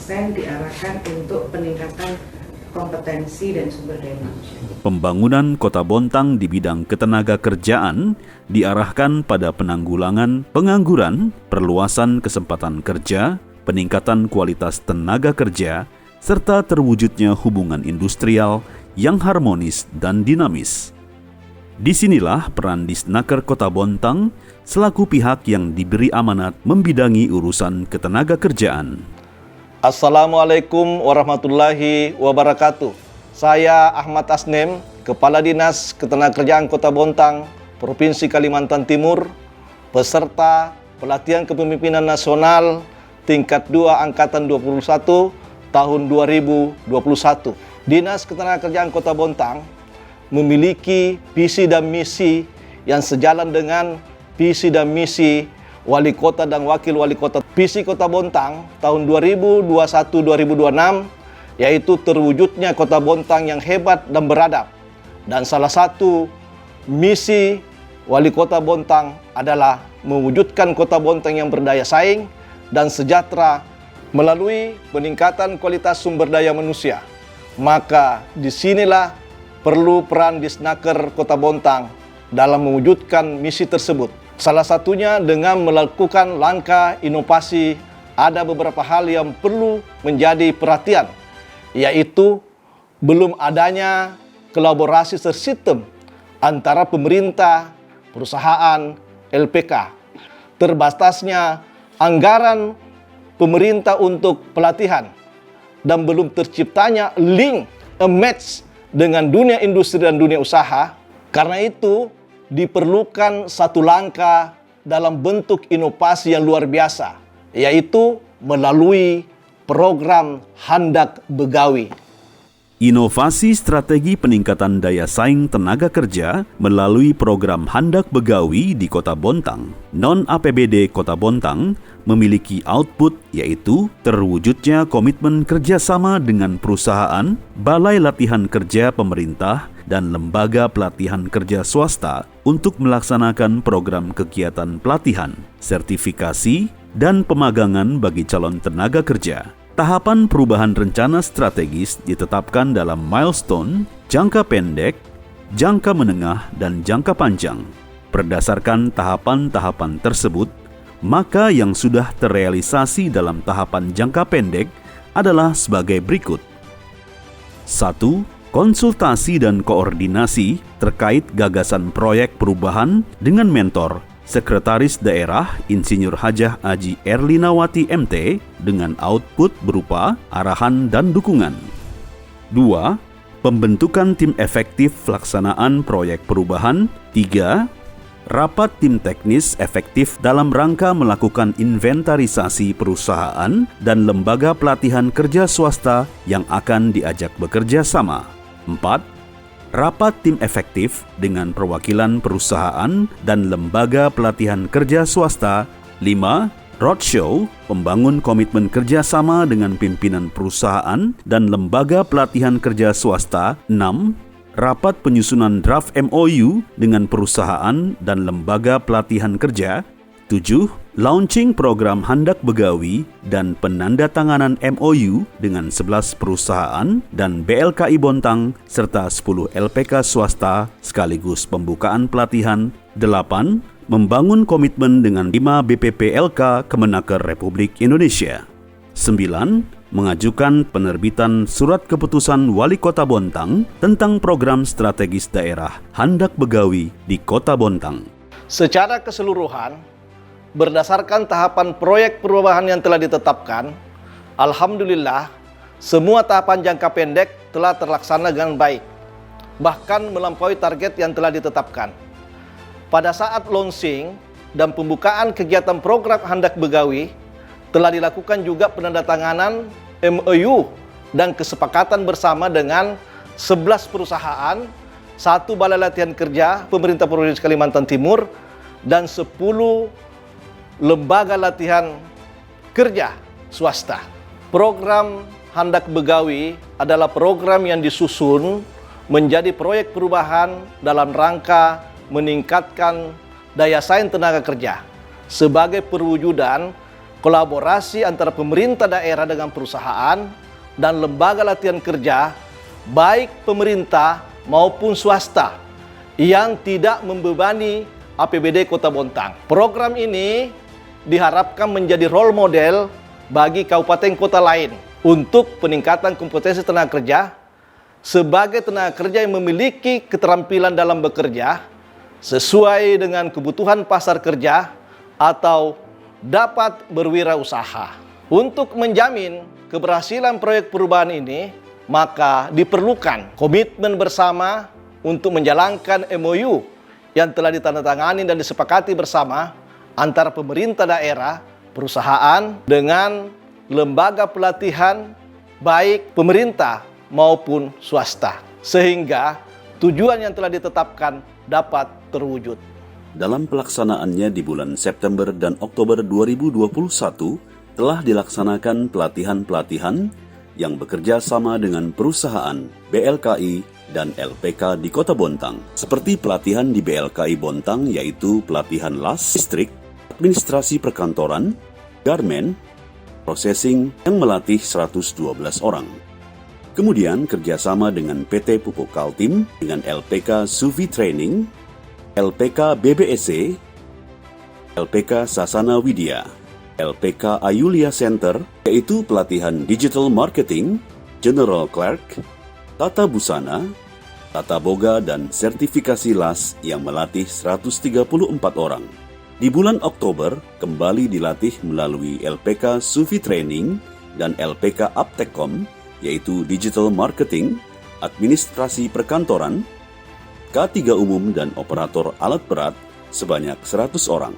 50% diarahkan untuk peningkatan kompetensi dan sumber daya manusia. Pembangunan Kota Bontang di bidang ketenaga kerjaan diarahkan pada penanggulangan pengangguran, perluasan kesempatan kerja, peningkatan kualitas tenaga kerja, serta terwujudnya hubungan industrial yang harmonis dan dinamis. Disinilah peran Disnaker Kota Bontang selaku pihak yang diberi amanat membidangi urusan ketenaga kerjaan. Assalamualaikum warahmatullahi wabarakatuh. Saya Ahmad Asnem, Kepala Dinas Ketenagakerjaan Kota Bontang, Provinsi Kalimantan Timur, peserta pelatihan kepemimpinan nasional tingkat 2 Angkatan 21 tahun 2021. Dinas Ketenagakerjaan Kota Bontang memiliki visi dan misi yang sejalan dengan visi dan misi Wali Kota dan Wakil Wali Kota. Visi Kota Bontang tahun 2021-2026 yaitu terwujudnya Kota Bontang yang hebat dan beradab. Dan salah satu misi Wali Kota Bontang adalah mewujudkan Kota Bontang yang berdaya saing dan sejahtera melalui peningkatan kualitas sumber daya manusia. Maka disinilah perlu peran Disnaker Kota Bontang dalam mewujudkan misi tersebut. Salah satunya dengan melakukan langkah inovasi, ada beberapa hal yang perlu menjadi perhatian, yaitu belum adanya kolaborasi tersistem antara pemerintah, perusahaan, LPK, terbatasnya anggaran pemerintah untuk pelatihan, dan belum terciptanya link, match dengan dunia industri dan dunia usaha. Karena itu, diperlukan satu langkah dalam bentuk inovasi yang luar biasa, yaitu melalui program Handak Begawi. Inovasi strategi peningkatan daya saing tenaga kerja melalui program Handak Begawi di Kota Bontang. Non-APBD Kota Bontang memiliki output yaitu terwujudnya komitmen kerjasama dengan perusahaan, balai latihan kerja pemerintah, dan lembaga pelatihan kerja swasta untuk melaksanakan program kegiatan pelatihan, sertifikasi, dan pemagangan bagi calon tenaga kerja. Tahapan perubahan rencana strategis ditetapkan dalam milestone, jangka pendek, jangka menengah, dan jangka panjang. Berdasarkan tahapan-tahapan tersebut, maka yang sudah terrealisasi dalam tahapan jangka pendek adalah sebagai berikut. 1. Konsultasi dan koordinasi terkait gagasan proyek perubahan dengan mentor, Sekretaris Daerah Insinyur Hajah Aji Erlinawati MT dengan output berupa arahan dan dukungan. 2. Pembentukan tim efektif pelaksanaan proyek perubahan. 3. Rapat tim teknis efektif dalam rangka melakukan inventarisasi perusahaan dan lembaga pelatihan kerja swasta yang akan diajak bekerja sama. 4. Rapat tim efektif dengan perwakilan perusahaan dan lembaga pelatihan kerja swasta. 5. Roadshow, membangun komitmen kerjasama dengan pimpinan perusahaan dan lembaga pelatihan kerja swasta. 6. Rapat penyusunan draft MOU dengan perusahaan dan lembaga pelatihan kerja. 7. Launching program Handak Begawi dan penandatanganan MOU dengan 11 perusahaan dan BLKI Bontang serta 10 LPK swasta sekaligus pembukaan pelatihan. 8. Membangun komitmen dengan 5 BPPLK Kemenaker Republik Indonesia. 9. Mengajukan penerbitan surat keputusan Wali Kota Bontang tentang program strategis daerah Handak Begawi di Kota Bontang. Secara keseluruhan, berdasarkan tahapan proyek perubahan yang telah ditetapkan, alhamdulillah semua tahapan jangka pendek telah terlaksana dengan baik, bahkan melampaui target yang telah ditetapkan. Pada saat launching dan pembukaan kegiatan program Handak Begawi, telah dilakukan juga penandatanganan MOU dan kesepakatan bersama dengan 11 perusahaan, 1 balai latihan kerja pemerintah Provinsi Kalimantan Timur, dan 10 lembaga latihan kerja swasta. Program Handak Begawi adalah program yang disusun menjadi proyek perubahan dalam rangka meningkatkan daya saing tenaga kerja sebagai perwujudan kolaborasi antara pemerintah daerah dengan perusahaan dan lembaga latihan kerja, baik pemerintah maupun swasta, yang tidak membebani APBD Kota Bontang. Program ini diharapkan menjadi role model bagi kabupaten kota lain untuk peningkatan kompetensi tenaga kerja sebagai tenaga kerja yang memiliki keterampilan dalam bekerja sesuai dengan kebutuhan pasar kerja atau dapat berwirausaha. Untuk menjamin keberhasilan proyek perubahan ini, maka diperlukan komitmen bersama untuk menjalankan MOU yang telah ditandatangani dan disepakati bersama antara pemerintah daerah, perusahaan, dengan lembaga pelatihan baik pemerintah maupun swasta, sehingga tujuan yang telah ditetapkan dapat terwujud. Dalam pelaksanaannya di bulan September dan Oktober 2021 telah dilaksanakan pelatihan-pelatihan yang bekerja sama dengan perusahaan, BLKI, dan LPK di Kota Bontang. Seperti pelatihan di BLKI Bontang yaitu pelatihan las, listrik, administrasi perkantoran, garmen, processing yang melatih 112 orang. Kemudian kerjasama dengan PT Pupuk Kaltim dengan LPK Suvi Training, LPK BBSC, LPK Sasana Widya, LPK Ayulia Center, yaitu pelatihan Digital Marketing, General Clerk, Tata Busana, Tata Boga, dan sertifikasi LAS yang melatih 134 orang. Di bulan Oktober, kembali dilatih melalui LPK Suvi Training dan LPK Aptekom, yaitu Digital Marketing, Administrasi Perkantoran, K3 Umum, dan Operator Alat Berat sebanyak 100 orang.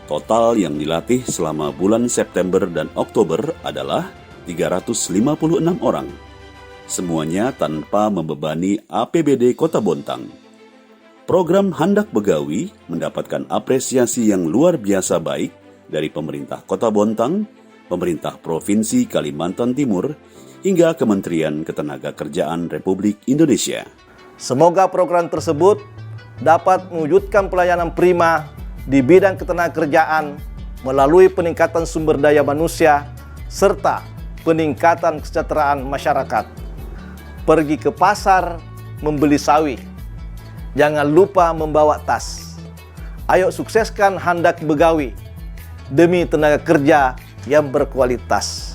Total yang dilatih selama bulan September dan Oktober adalah 356 orang. Semuanya tanpa membebani APBD Kota Bontang. Program Handak Begawi mendapatkan apresiasi yang luar biasa baik dari pemerintah Kota Bontang, pemerintah Provinsi Kalimantan Timur, hingga Kementerian Ketenagakerjaan Republik Indonesia. Semoga program tersebut dapat mewujudkan pelayanan prima di bidang ketenagakerjaan melalui peningkatan sumber daya manusia serta peningkatan kesejahteraan masyarakat. Pergi ke pasar membeli sawi, jangan lupa membawa tas. Ayo sukseskan Handak Begawi demi tenaga kerja yang berkualitas.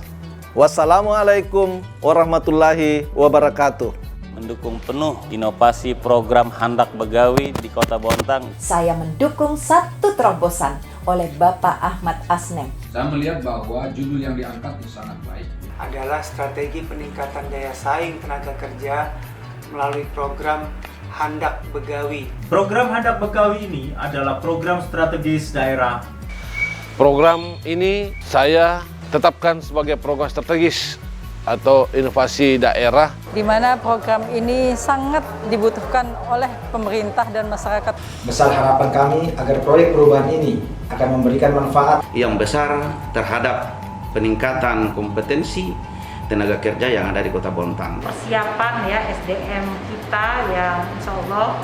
Wassalamualaikum warahmatullahi wabarakatuh. Mendukung penuh inovasi program Handak Begawi di Kota Bontang. Saya mendukung satu terobosan oleh Bapak Ahmad Asnem. Saya melihat bahwa judul yang diangkat itu sangat baik. Adalah strategi peningkatan daya saing tenaga kerja melalui program Handak Begawi. Program Handak Begawi ini adalah program strategis daerah. Program ini saya tetapkan sebagai program strategis atau inovasi daerah, di mana program ini sangat dibutuhkan oleh pemerintah dan masyarakat. Besar harapan kami agar proyek perubahan ini akan memberikan manfaat yang besar terhadap peningkatan kompetensi tenaga kerja yang ada di Kota Bontang. Persiapan ya SDM kita yang insya Allah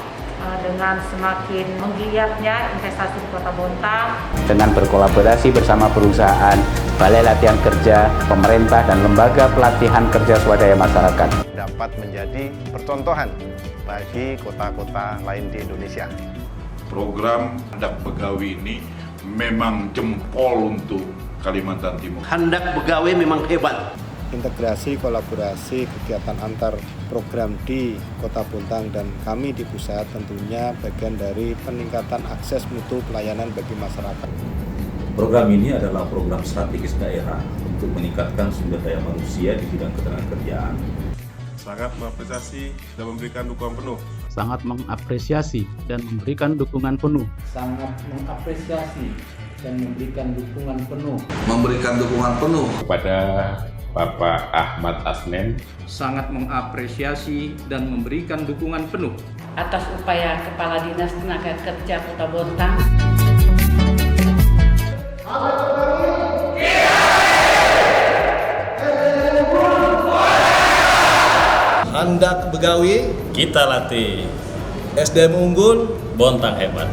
dengan semakin menggeliatnya investasi di Kota Bontang. Dengan berkolaborasi bersama perusahaan, Balai Latihan Kerja, pemerintah, dan lembaga pelatihan kerja swadaya masyarakat dapat menjadi percontohan bagi kota-kota lain di Indonesia. Program Handak Begawi ini memang jempol untuk Kalimantan Timur. Handak Begawi memang hebat. Integrasi, kolaborasi, kegiatan antar program di Kota Bontang dan kami di pusat tentunya bagian dari peningkatan akses mutu pelayanan bagi masyarakat. Program ini adalah program strategis daerah untuk meningkatkan sumber daya manusia di bidang ketenagakerjaan. Sangat mengapresiasi dan memberikan dukungan penuh. Sangat mengapresiasi dan memberikan dukungan penuh. Sangat mengapresiasi dan memberikan dukungan penuh. Memberikan dukungan penuh kepada Bapak Ahmad Asnem. Sangat mengapresiasi dan memberikan dukungan penuh atas upaya Kepala Dinas Tenaga Kerja Kota Bontang. Handak Begawi, kita latih. SDM unggul, Bontang hebat.